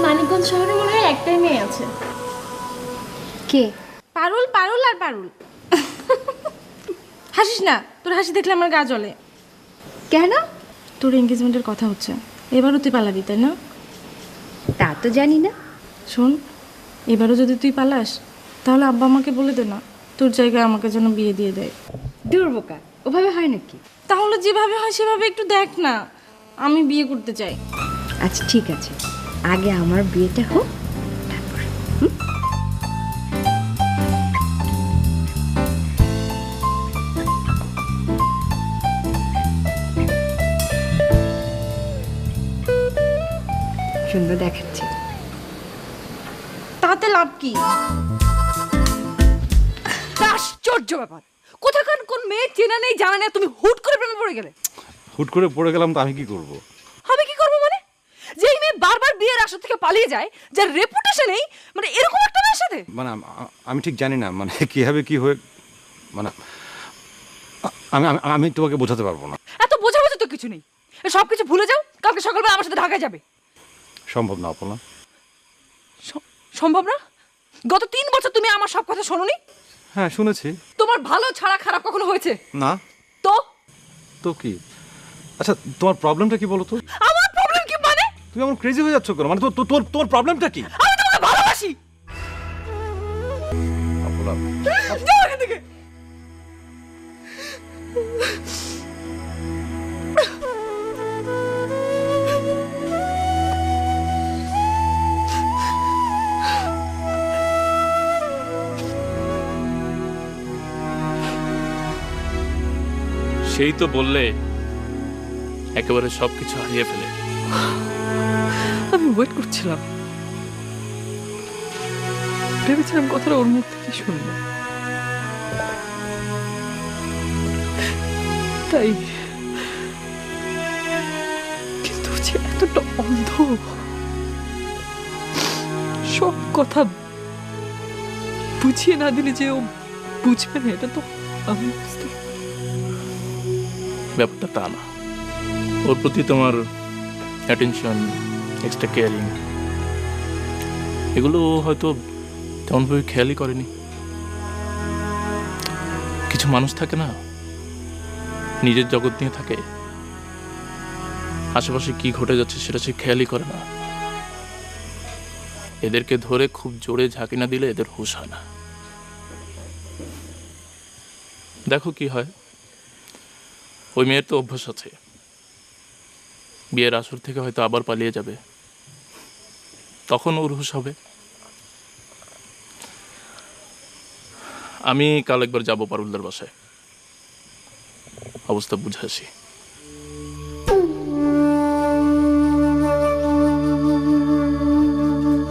মানিকগঞ্জ শহরে মনে হয় একটাই মেয়ে আছে। কে? পারুল, পারুল আর পারুল। হাসিস না, তোর হাসি দেখলে আমার গা জ্বলে। কেন? তোর এঙ্গেজমেন্টের কথা হচ্ছে, এবারও তুই পালাবি তাই না? তা তো জানি না। শোন, এবারও যদি তুই পালাস তাহলে আব্বা আমাকে বলে দে না তোর জায়গায় আমাকে যেন বিয়ে দিয়ে দেয়। দূর বোকা, ওভাবে হয় নাকি? তাহলে যেভাবে হয় সেভাবে একটু দেখ না, আমি বিয়ে করতে চাই। আচ্ছা ঠিক আছে, আগে আমার বিয়েটা হোক তারপর। সুন্দর দেখাচ্ছে। তাতে লাভ কি? আশ্চর্য ব্যাপার, কোথাকার কোন মেয়ে চেনা নেই জানা নেই, তুমি হুট করে প্রেমে পড়ে গেলে। হুট করে পড়ে গেলাম তো আমি কি করব? আমি কি করবো মানে? যেই মেয়ে বারবার বিয়ের আসর থেকে পালিয়ে যায়, যার রেপুটেশন নেই, মানে এরকম একটা মেয়ের সাথে? মানে আমি ঠিক জানি না মানে কিভাবে কি হয়ে, মানে আমি আমি আমি তোমাকে বোঝাতে পারবো না। এত বোঝাবুঝি তো কিছু নেই, সব কিছু ভুলে যাও, কালকে সকালবেলা আমার সাথে ঢাকায় যাবে। সম্ভব না অপর্ণা। সম্ভব না? গত 3 বছর তুমি আমার সব কথা শোনোনি? হ্যাঁ শুনেছি। তোমার ভালো ছাড়া খারাপ কখনো হয়েছে? না। তো তো কি? আচ্ছা তোমার প্রবলেমটা কি বলো তো? আমার প্রবলেম কি মানে? তুমি এমন ক্রেজি হয়ে যাচ্ছ কেন? মানে তোর প্রবলেমটা কি? আমি তোমাকে ভালোবাসি। অপর্ণা যাও এখান থেকে। সেই তো বললে একেবারে সবকিছু হারিয়ে ফেলে। আমি ওয়েট করছিলাম, ভেবেছিলাম কথাটা ওর মুখ থেকে শুনবো, তাই কিন্তু যে এতটা অন্ধ, সব কথা বুঝিয়ে না দিলে যে ও বুঝবে না, এটা তো আমি বুঝতে। ব্যাপারটা তা না, ওর প্রতি তোমার অ্যাটেনশন, এক্সট্রা কেয়ারিং, এগুলো ও হয়তো তেমনভাবে খেয়ালই করেনি। কিছু মানুষ থাকে না, নিজের জগৎ নিয়ে থাকে, আশেপাশে কি ঘটে যাচ্ছে সেটা সে খেয়ালই করে না। এদেরকে ধরে খুব জোরে ঝাঁকি না দিলে এদের হুঁশ হয় না। দেখো কি হয়। ওই মেয়ের তো অভ্যাস আছে, বিয়ের আসর থেকে হয়তো আবার পালিয়ে যাবে, তখন ওর হুঁশ হবে। আমি কাল একবার যাবো পারুলদার বাসায়, অবস্থা বুঝে আসি।